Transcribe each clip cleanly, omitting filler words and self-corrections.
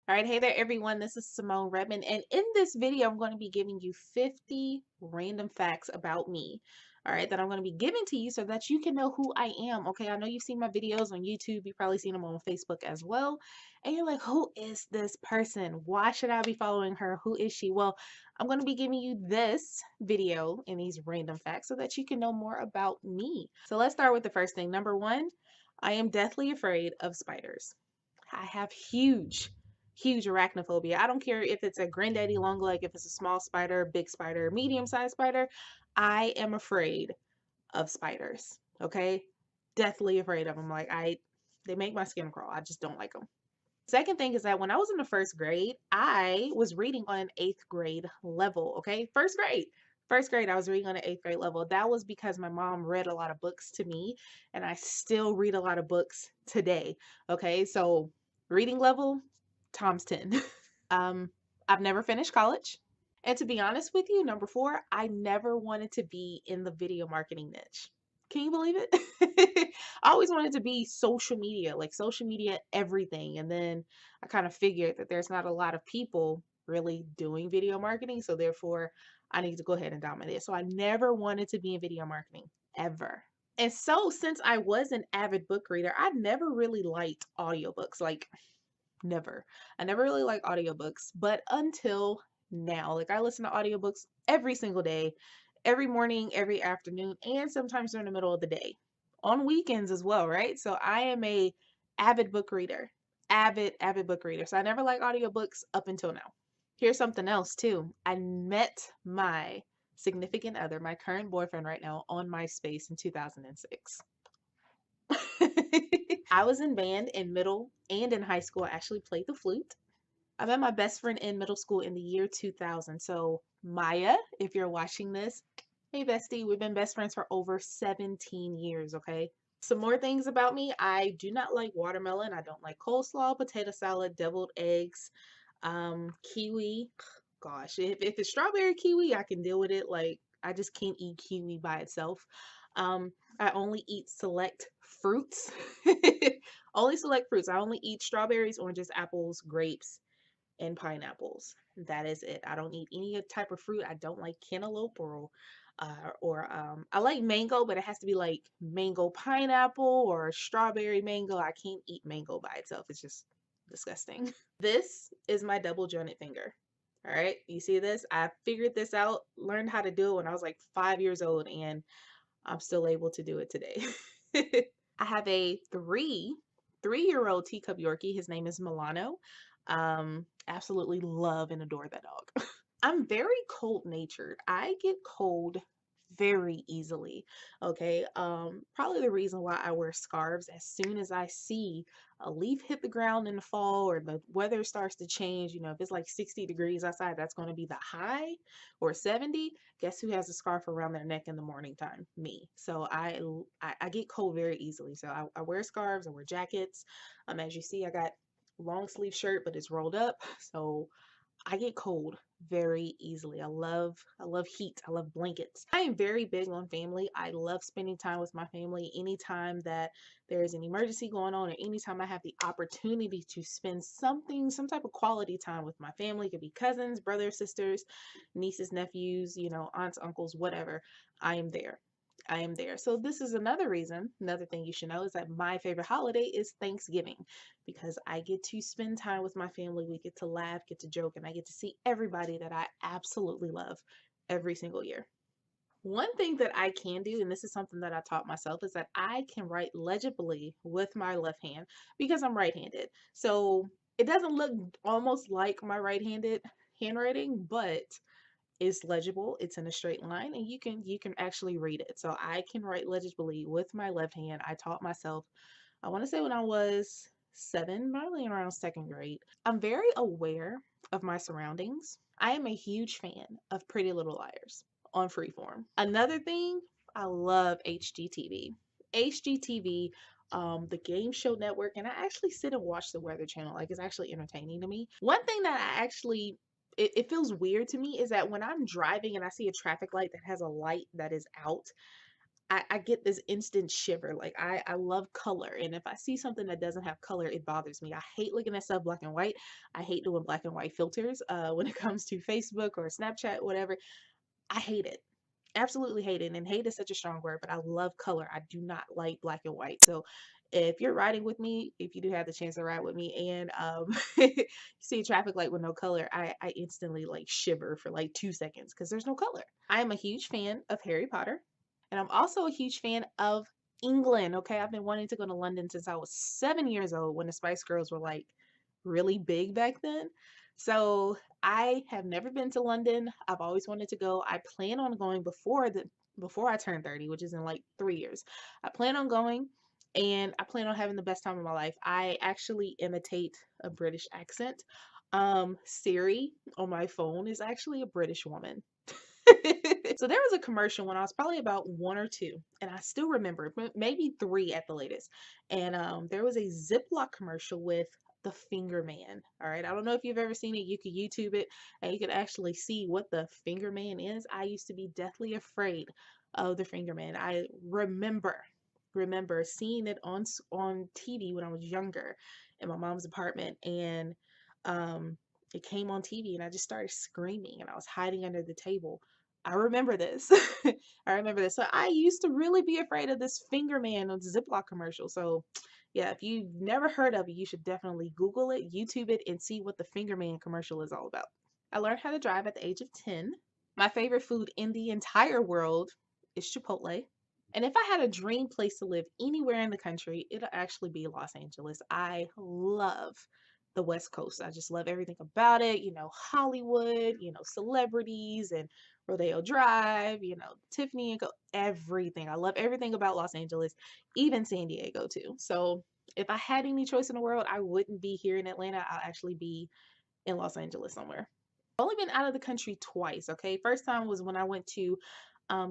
All right, hey there, everyone. This is Symone Redmond, and in this video, I'm going to be giving you 50 random facts about me. All right, that I'm going to be giving to you so that you can know who I am. Okay, I know you've seen my videos on YouTube, you've probably seen them on Facebook as well, and you're like, who is this person? Why should I be following her? Who is she? Well, I'm going to be giving you this video and these random facts so that you can know more about me. So let's start with the first thing. Number one, I am deathly afraid of spiders. I have huge arachnophobia. I don't care if it's a granddaddy long leg, if it's a small spider, big spider, medium-sized spider. I am afraid of spiders. Okay? Deathly afraid of them. They make my skin crawl. I just don't like them. Second thing is that when I was in the first grade, I was reading on an eighth grade level. Okay? First grade. First grade, I was reading on an eighth grade level. That was because my mom read a lot of books to me, and I still read a lot of books today. Okay? So, reading level times 10. um, I've never finished college. And to be honest with you, number four, I never wanted to be in the video marketing niche. Can you believe it? I always wanted to be social media, like social media everything. And then I kind of figured that there's not a lot of people really doing video marketing. So therefore, I need to go ahead and dominate it. So I never wanted to be in video marketing ever. And so since I was an avid book reader, I never really liked audiobooks. Like never. I never really liked audiobooks, but until now, like I listen to audiobooks every single day, every morning, every afternoon, and sometimes during the middle of the day. On weekends as well, right? So I am a avid book reader. Avid book reader. So I never liked audiobooks up until now. Here's something else too. I met my significant other, my current boyfriend right now, on MySpace in 2006. I was in band in middle and in high school. I actually played the flute. I met my best friend in middle school in the year 2000. So, Maya, if you're watching this, hey, bestie, we've been best friends for over 17 years, okay? Some more things about me. I do not like watermelon. I don't like coleslaw, potato salad, deviled eggs, kiwi. Gosh, if it's strawberry kiwi, I can deal with it. Like, I just can't eat kiwi by itself. Um, I only eat select fruits. Only select fruits. I only eat strawberries, oranges, apples, grapes, and pineapples. That is it. I don't eat any type of fruit. I don't like cantaloupe or I like mango, but it has to be like mango pineapple or strawberry mango. I can't eat mango by itself. It's just disgusting. This is my double jointed finger. All right, you see this? I figured this out, learned how to do it when I was like 5 years old, and I'm still able to do it today. I have a three-year-old teacup Yorkie. His name is Milano. Absolutely love and adore that dog. I'm very cold natured. I get cold very easily. Okay. Probably the reason why I wear scarves as soon as I see a leaf hit the ground in the fall or the weather starts to change, if it's like 60 degrees outside, that's going to be the high, or 70. Guess who has a scarf around their neck in the morning time? Me. So I get cold very easily. So I wear scarves, I wear jackets. As you see, I got long sleeve shirt, but it's rolled up. So I get cold very easily. I love heat. I love blankets. I am very big on family. I love spending time with my family anytime that there is an emergency going on or anytime I have the opportunity to spend some type of quality time with my family. It could be cousins, brothers, sisters, nieces, nephews, aunts, uncles, whatever. I am there. I am there. So this is another reason, another thing you should know is that my favorite holiday is Thanksgiving because I get to spend time with my family. We get to laugh, get to joke, and I get to see everybody that I absolutely love every single year. One thing that I can do, and this is something that I taught myself, is that I can write legibly with my left hand because I'm right-handed. So it doesn't look almost like my right-handed handwriting, but is legible. It's in a straight line and you can actually read it. So I can write legibly with my left hand. I taught myself, I want to say when I was 7, probably around second grade. I'm very aware of my surroundings. I am a huge fan of Pretty Little Liars on Freeform. Another thing, I love HGTV. HGTV, the Game Show Network, and I actually sit and watch the Weather Channel. Like it's actually entertaining to me. One thing that I actually it feels weird to me is that when I'm driving and I see a traffic light that has a light that is out, I get this instant shiver. Like I love color. And if I see something that doesn't have color, it bothers me. I hate looking at stuff black and white. I hate doing black and white filters when it comes to Facebook or Snapchat, whatever. I hate it. Absolutely hate it. And hate is such a strong word, but I love color. I do not like black and white. So if you're riding with me, if you do have the chance to ride with me and you see a traffic light with no color, I instantly like shiver for like 2 seconds because there's no color. I am a huge fan of Harry Potter. And I'm also a huge fan of England. Okay. I've been wanting to go to London since I was 7 years old when the Spice Girls were like really big back then. So I have never been to London. I've always wanted to go. I plan on going before I turn 30, which is in like 3 years. I plan on going and I plan on having the best time of my life. I actually imitate a British accent. Siri on my phone is actually a British woman. So there was a commercial when I was probably about one or two, and I still remember maybe three at the latest. And there was a Ziploc commercial with the Finger Man. All right, I don't know if you've ever seen it. You could YouTube it, and you could actually see what the Finger Man is. I used to be deathly afraid of the Finger Man. I remember seeing it on TV when I was younger in my mom's apartment, and it came on TV, and I just started screaming, and I was hiding under the table. I remember this. I remember this. So I used to really be afraid of this Finger Man on the Ziploc commercial. So yeah, if you've never heard of it, you should definitely Google it, YouTube it, and see what the Finger Man commercial is all about. I learned how to drive at the age of 10. My favorite food in the entire world is Chipotle. And if I had a dream place to live anywhere in the country, it'll actually be Los Angeles. I love the West Coast. I just love everything about it. Hollywood, celebrities and Rodeo Drive, Tiffany and Co. Everything. I love everything about Los Angeles, even San Diego too. So if I had any choice in the world, I wouldn't be here in Atlanta. I'll actually be in Los Angeles somewhere. I've only been out of the country twice. Okay, first time was when I went to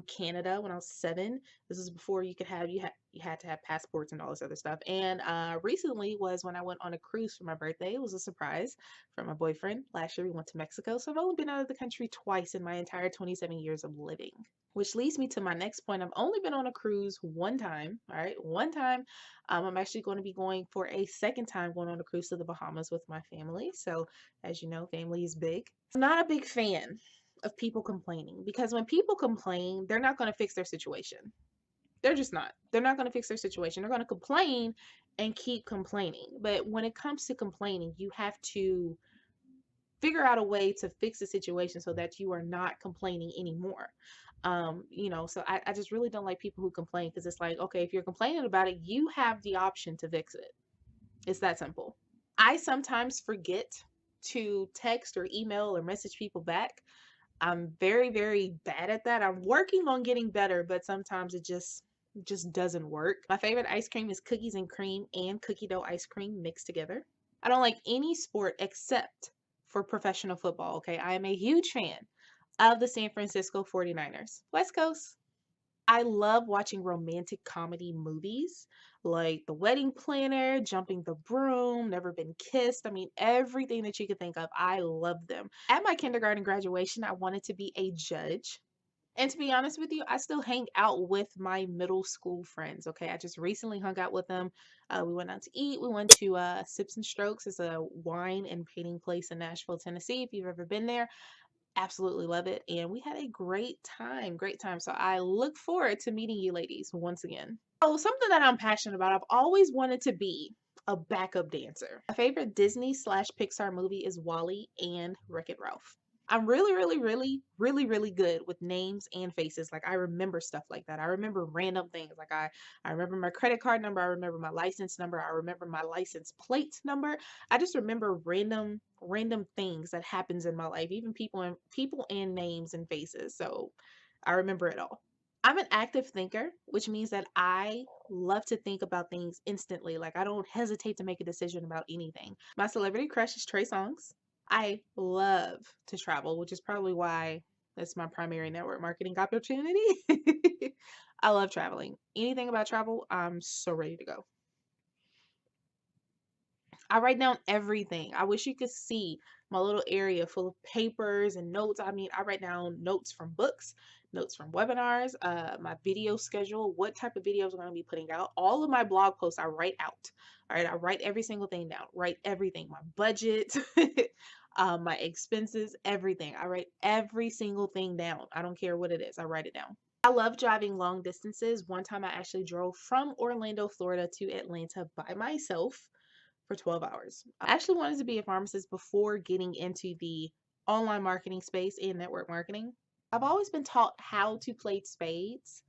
Canada when I was 7. This is before you had to have passports and all this other stuff. And recently was when I went on a cruise for my birthday. It was a surprise from my boyfriend. Last year we went to Mexico, so I've only been out of the country twice in my entire 27 years of living. Which leads me to my next point. I've only been on a cruise one time. All right, one time. I'm actually going to be going for a second time going on a cruise to the Bahamas with my family. So, as you know, family is big. I'm not a big fan of people complaining because when people complain, they're not going to fix their situation. They're just not. They're not going to fix their situation. They're going to complain and keep complaining. But when it comes to complaining, you have to figure out a way to fix the situation so that you are not complaining anymore. So I just really don't like people who complain because it's like, okay, if you're complaining about it, you have the option to fix it. It's that simple. I sometimes forget to text or email or message people back. I'm very, very bad at that. I'm working on getting better, but sometimes it just doesn't work. My favorite ice cream is cookies and cream and cookie dough ice cream mixed together. I don't like any sport except for professional football, okay? I am a huge fan of the San Francisco 49ers. West Coast. I love watching romantic comedy movies like The Wedding Planner, Jumping the Broom, Never Been Kissed. I mean, everything that you could think of, I love them. At my kindergarten graduation, I wanted to be a judge. And to be honest with you, I still hang out with my middle school friends. Okay. I just recently hung out with them. We went out to eat. We went to Sips and Strokes. It's a wine and painting place in Nashville, Tennessee. If you've ever been there, absolutely love it. And we had a great time, great time. So I look forward to meeting you ladies once again. Oh, something that I'm passionate about. I've always wanted to be a backup dancer. My favorite Disney slash Pixar movie is Wall-E and Wreck-It Ralph. I'm really, really, really, really, really good with names and faces. Like I remember stuff like that. I remember random things. Like I remember my credit card number. I remember my license number. I remember my license plate number. I just remember random things that happens in my life, even people and names and faces. So I remember it all. I'm an active thinker, which means that I love to think about things instantly. Like I don't hesitate to make a decision about anything. My celebrity crush is Trey Songz. I love to travel, which is probably why that's my primary network marketing opportunity. I love traveling. Anything about travel, I'm so ready to go. I write down everything. I wish you could see my little area full of papers and notes. I mean, I write down notes from books, notes from webinars, my video schedule, what type of videos I'm going to be putting out. All of my blog posts I write out. All right, I write every single thing down, write everything, my budget, my expenses, everything. I write every single thing down. I don't care what it is, I write it down. I love driving long distances. One time I actually drove from Orlando, Florida to Atlanta by myself for 12 hours. I actually wanted to be a pharmacist before getting into the online marketing space and network marketing. I've always been taught how to play spades,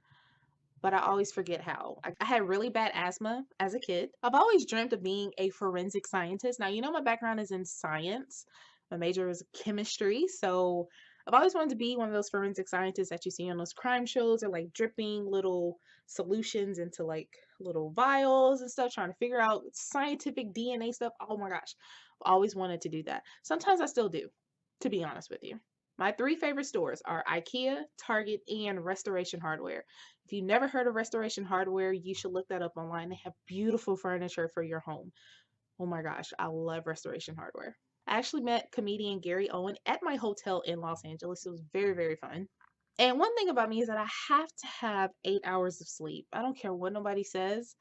but I always forget how. I had really bad asthma as a kid. I've always dreamt of being a forensic scientist. Now, you know, my background is in science. My major is chemistry. So I've always wanted to be one of those forensic scientists that you see on those crime shows. They're like dripping little solutions into like little vials and stuff, trying to figure out scientific DNA stuff. Oh my gosh. I've always wanted to do that. Sometimes I still do, to be honest with you. My three favorite stores are IKEA, Target, and Restoration Hardware. If you've never heard of Restoration Hardware, you should look that up online. They have beautiful furniture for your home. Oh my gosh, I love Restoration Hardware. I actually met comedian Gary Owen at my hotel in Los Angeles. It was very, very fun. And one thing about me is that I have to have 8 hours of sleep. I don't care what nobody says.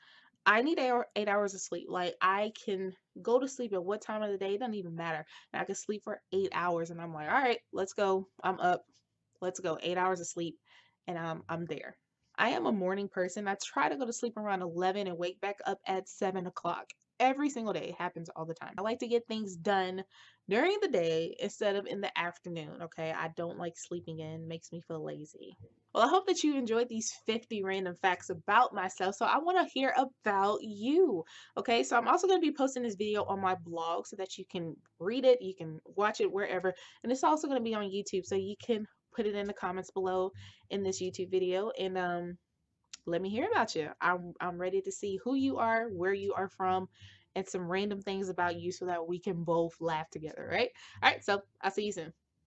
I need 8 hours of sleep. Like, I can go to sleep at what time of the day, it doesn't even matter. And I can sleep for 8 hours and I'm like, all right, let's go. I'm up. Let's go. 8 hours of sleep and I'm there. I am a morning person. I try to go to sleep around 11 and wake back up at 7 o'clock. Every single day. It happens all the time. I like to get things done during the day instead of in the afternoon. Okay. I don't like sleeping in. It makes me feel lazy. Well, I hope that you enjoyed these 50 random facts about myself. So I want to hear about you. Okay. So I'm also going to be posting this video on my blog so that you can read it. You can watch it wherever. And it's also going to be on YouTube. So you can put it in the comments below in this YouTube video. And let me hear about you. I'm ready to see who you are, where you are from, and some random things about you so that we can both laugh together, right? All right, so I'll see you soon.